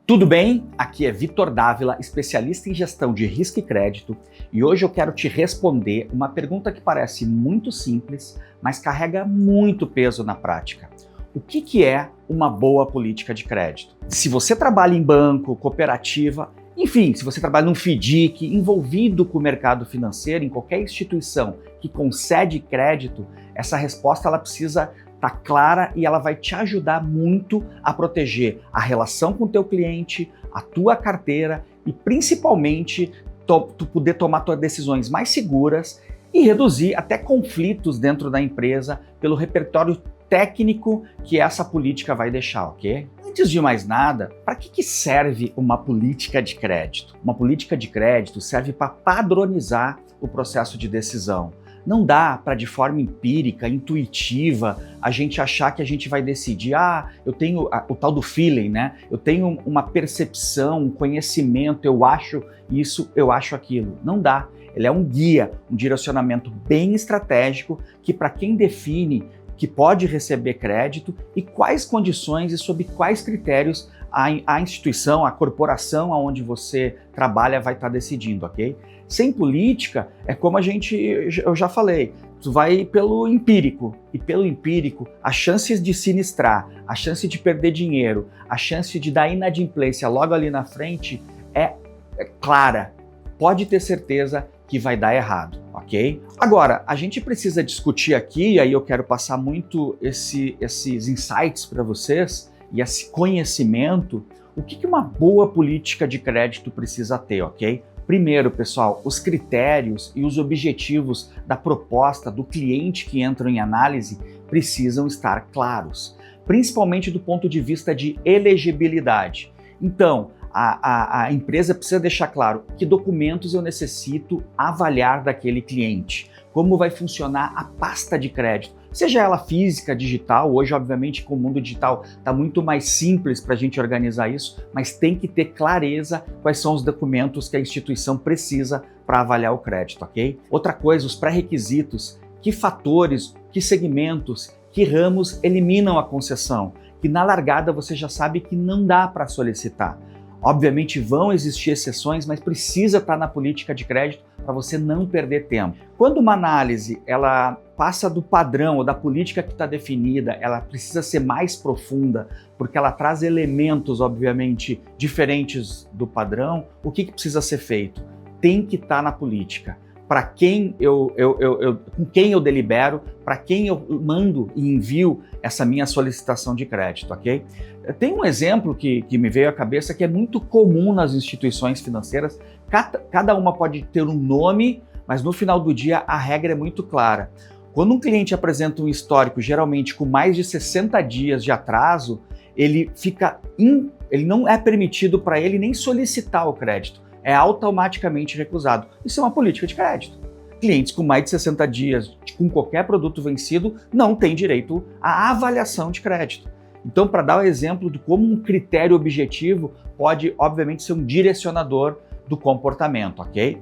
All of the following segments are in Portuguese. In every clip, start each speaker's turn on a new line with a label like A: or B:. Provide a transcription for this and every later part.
A: Tudo bem? Aqui é Vitor Dávila, especialista em gestão de risco e crédito, e hoje eu quero te responder uma pergunta que parece muito simples, mas carrega muito peso na prática. O que é uma boa política de crédito? Se você trabalha em banco, cooperativa, enfim, se você trabalha num FDIC, envolvido com o mercado financeiro, em qualquer instituição que concede crédito, essa resposta ela precisa tá clara e ela vai te ajudar muito a proteger a relação com o teu cliente, a tua carteira e principalmente tu poder tomar tuas decisões mais seguras e reduzir até conflitos dentro da empresa pelo repertório técnico que essa política vai deixar, ok? Antes de mais nada, para que serve uma política de crédito? Uma política de crédito serve para padronizar o processo de decisão. Não dá para, de forma empírica, intuitiva, a gente achar que a gente vai decidir, eu tenho o tal do feeling, né? Eu tenho uma percepção, um conhecimento, eu acho isso, eu acho aquilo. Não dá. Ele é um guia, um direcionamento bem estratégico que, para quem define que pode receber crédito e quais condições e sob quais critérios a instituição, a corporação onde você trabalha vai estar decidindo, ok? Sem política, é como eu já falei, tu vai pelo empírico, e pelo empírico, as chances de sinistrar, a chance de perder dinheiro, a chance de dar inadimplência logo ali na frente é clara. Pode ter certeza que vai dar errado, ok? Agora, a gente precisa discutir aqui, e aí eu quero passar muito esses insights para vocês, e esse conhecimento, o que uma boa política de crédito precisa ter, ok? Primeiro, pessoal, os critérios e os objetivos da proposta do cliente que entram em análise precisam estar claros, principalmente do ponto de vista de elegibilidade. Então, a empresa precisa deixar claro que documentos eu necessito avaliar daquele cliente, como vai funcionar a pasta de crédito, seja ela física, digital. Hoje, obviamente, com o mundo digital está muito mais simples para a gente organizar isso, mas tem que ter clareza quais são os documentos que a instituição precisa para avaliar o crédito, ok? Outra coisa, os pré-requisitos, que fatores, que segmentos, que ramos eliminam a concessão, que na largada você já sabe que não dá para solicitar. Obviamente vão existir exceções, mas precisa estar na política de crédito para você não perder tempo. Quando uma análise ela passa do padrão ou da política que está definida, ela precisa ser mais profunda, porque ela traz elementos, obviamente, diferentes do padrão. O que precisa ser feito? Tem que estar na política. Para quem com quem eu delibero, para quem eu mando e envio essa minha solicitação de crédito, ok? Tem um exemplo que me veio à cabeça que é muito comum nas instituições financeiras. Cada uma pode ter um nome, mas no final do dia a regra é muito clara. Quando um cliente apresenta um histórico, geralmente com mais de 60 dias de atraso, ele não é permitido para ele nem solicitar o crédito. É automaticamente recusado. Isso é uma política de crédito. Clientes com mais de 60 dias, com qualquer produto vencido, não têm direito à avaliação de crédito. Então, para dar o exemplo de como um critério objetivo pode, obviamente, ser um direcionador do comportamento, ok?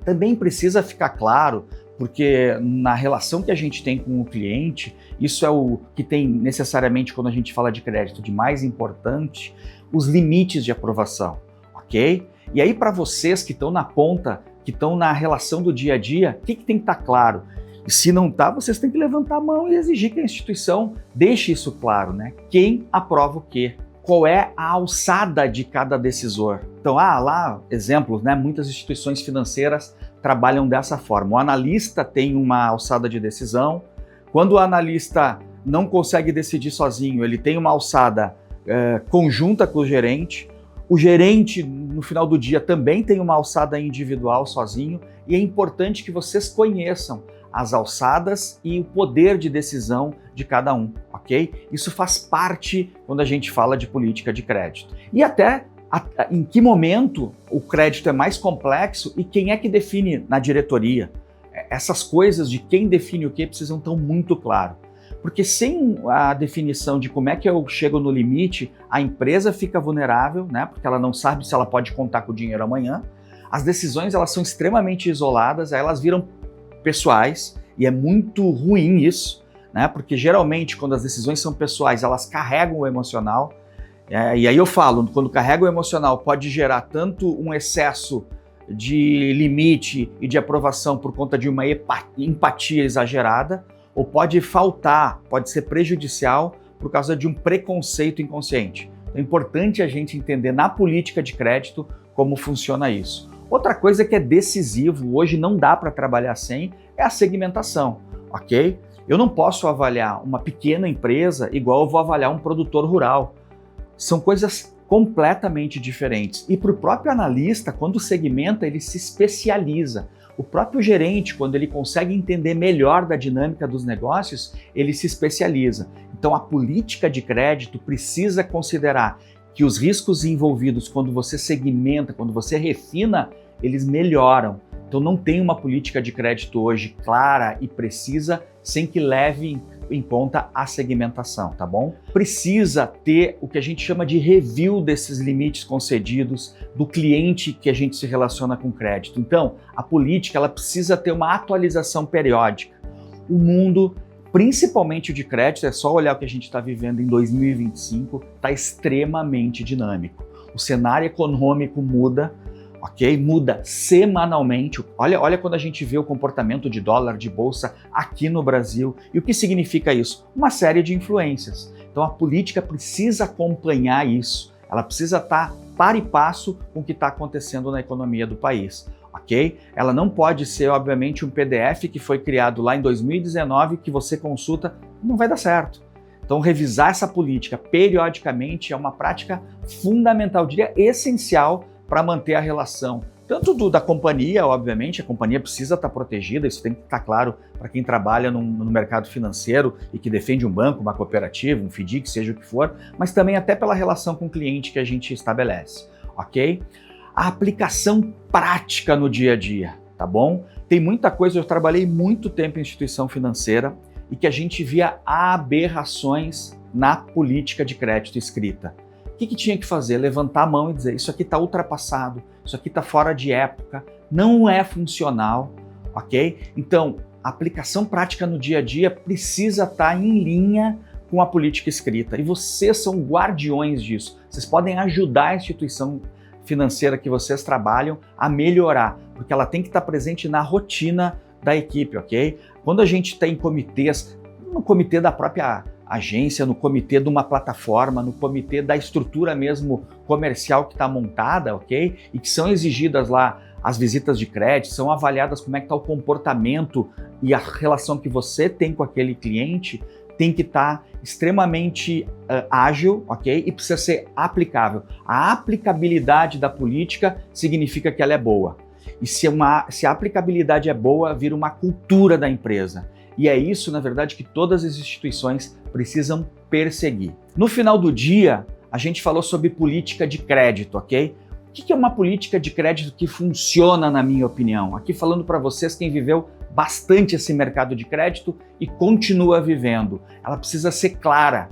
A: Também precisa ficar claro, porque na relação que a gente tem com o cliente, isso é o que tem necessariamente, quando a gente fala de crédito, de mais importante, os limites de aprovação, ok? E aí, para vocês que estão na ponta, que estão na relação do dia a dia, o que tem que estar claro? E se não está, vocês têm que levantar a mão e exigir que a instituição deixe isso claro, né? Quem aprova o quê? Qual é a alçada de cada decisor? Então, lá, exemplos, né? Muitas instituições financeiras trabalham dessa forma. O analista tem uma alçada de decisão. Quando o analista não consegue decidir sozinho, ele tem uma alçada conjunta com o gerente. O gerente, no final do dia, também tem uma alçada individual sozinho, e é importante que vocês conheçam as alçadas e o poder de decisão de cada um, ok? Isso faz parte quando a gente fala de política de crédito. E até em que momento o crédito é mais complexo e quem é que define na diretoria. Essas coisas de quem define o que precisam estar muito claro. Porque sem a definição de como é que eu chego no limite, a empresa fica vulnerável, né? Porque ela não sabe se ela pode contar com o dinheiro amanhã. As decisões elas são extremamente isoladas, aí elas viram pessoais e é muito ruim isso, né? Porque geralmente quando as decisões são pessoais, elas carregam o emocional. E aí eu falo, quando carrega o emocional pode gerar tanto um excesso de limite e de aprovação por conta de uma empatia exagerada, ou pode faltar, pode ser prejudicial por causa de um preconceito inconsciente. É importante a gente entender na política de crédito como funciona isso. Outra coisa que é decisivo, hoje não dá para trabalhar sem, é a segmentação, ok? Eu não posso avaliar uma pequena empresa igual eu vou avaliar um produtor rural. São coisas completamente diferentes. E para o próprio analista, quando segmenta, ele se especializa. O próprio gerente, quando ele consegue entender melhor da dinâmica dos negócios, ele se especializa. Então a política de crédito precisa considerar que os riscos envolvidos quando você segmenta, quando você refina, eles melhoram. Então não tem uma política de crédito hoje clara e precisa sem que leve em conta a segmentação, tá bom? Precisa ter o que a gente chama de review desses limites concedidos do cliente que a gente se relaciona com crédito. Então, a política ela precisa ter uma atualização periódica. O mundo, principalmente de crédito, é só olhar o que a gente está vivendo em 2025, está extremamente dinâmico. O cenário econômico muda, ok? Muda semanalmente. Olha quando a gente vê o comportamento de dólar, de bolsa aqui no Brasil. E o que significa isso? Uma série de influências. Então a política precisa acompanhar isso. Ela precisa estar par e passo com o que está acontecendo na economia do país, ok? Ela não pode ser, obviamente, um PDF que foi criado lá em 2019 que você consulta, não vai dar certo. Então revisar essa política periodicamente é uma prática fundamental, diria essencial, para manter a relação, tanto da companhia, obviamente, a companhia precisa estar protegida, isso tem que estar claro para quem trabalha no mercado financeiro e que defende um banco, uma cooperativa, um FDIC, seja o que for, mas também até pela relação com o cliente que a gente estabelece, ok? A aplicação prática no dia a dia, tá bom? Tem muita coisa, eu trabalhei muito tempo em instituição financeira e que a gente via aberrações na política de crédito escrita. O que tinha que fazer? Levantar a mão e dizer, isso aqui está ultrapassado, isso aqui está fora de época, não é funcional, ok? Então, a aplicação prática no dia a dia precisa estar em linha com a política escrita. E vocês são guardiões disso. Vocês podem ajudar a instituição financeira que vocês trabalham a melhorar, porque ela tem que estar presente na rotina da equipe, ok? Quando a gente está em comitês, no comitê da própria agência, no comitê de uma plataforma, no comitê da estrutura mesmo comercial que está montada, ok? E que são exigidas lá as visitas de crédito, são avaliadas como é que está o comportamento e a relação que você tem com aquele cliente, tem que estar extremamente ágil, ok? E precisa ser aplicável. A aplicabilidade da política significa que ela é boa. E se a aplicabilidade é boa, vira uma cultura da empresa. E é isso, na verdade, que todas as instituições precisam perseguir. No final do dia, a gente falou sobre política de crédito, ok? O que é uma política de crédito que funciona, na minha opinião? Aqui falando para vocês, quem viveu bastante esse mercado de crédito e continua vivendo. Ela precisa ser clara.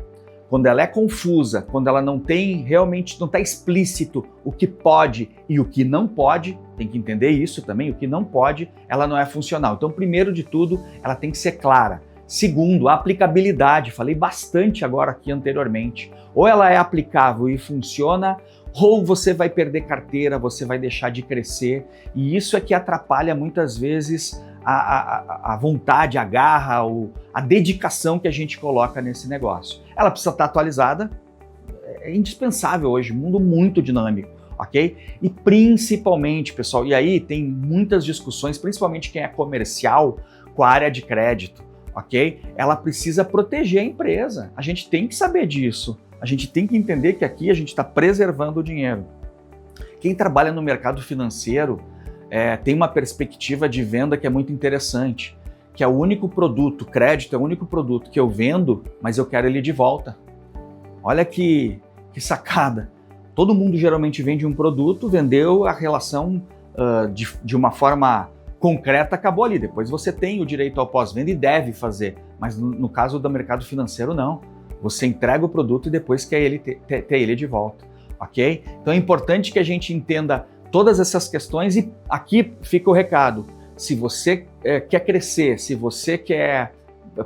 A: Quando ela é confusa, quando ela não tem realmente, não está explícito o que pode e o que não pode, tem que entender isso também, o que não pode, ela não é funcional. Então, primeiro de tudo, ela tem que ser clara. Segundo, a aplicabilidade, falei bastante agora aqui anteriormente. Ou ela é aplicável e funciona, ou você vai perder carteira, você vai deixar de crescer, e isso é que atrapalha muitas vezes a vontade, a garra, a dedicação que a gente coloca nesse negócio. Ela precisa estar atualizada, é indispensável hoje, mundo muito dinâmico, ok? E principalmente, pessoal, e aí tem muitas discussões, principalmente quem é comercial com a área de crédito, ok? Ela precisa proteger a empresa, a gente tem que saber disso, a gente tem que entender que aqui a gente está preservando o dinheiro. Quem trabalha no mercado financeiro tem uma perspectiva de venda que é muito interessante, que é o único produto, crédito é o único produto que eu vendo, mas eu quero ele de volta. Olha que sacada. Todo mundo geralmente vende um produto, vendeu, a relação de uma forma concreta acabou ali. Depois você tem o direito ao pós-venda e deve fazer, mas no caso do mercado financeiro não. Você entrega o produto e depois quer ter ele de volta, ok? Então é importante que a gente entenda todas essas questões e aqui fica o recado. Se você quer crescer, se você quer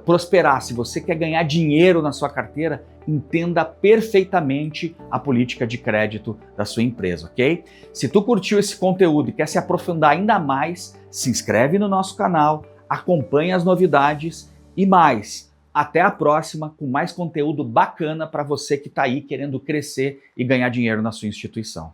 A: prosperar, se você quer ganhar dinheiro na sua carteira, entenda perfeitamente a política de crédito da sua empresa, ok? Se tu curtiu esse conteúdo e quer se aprofundar ainda mais, se inscreve no nosso canal, acompanhe as novidades e mais. Até a próxima com mais conteúdo bacana para você que está aí querendo crescer e ganhar dinheiro na sua instituição.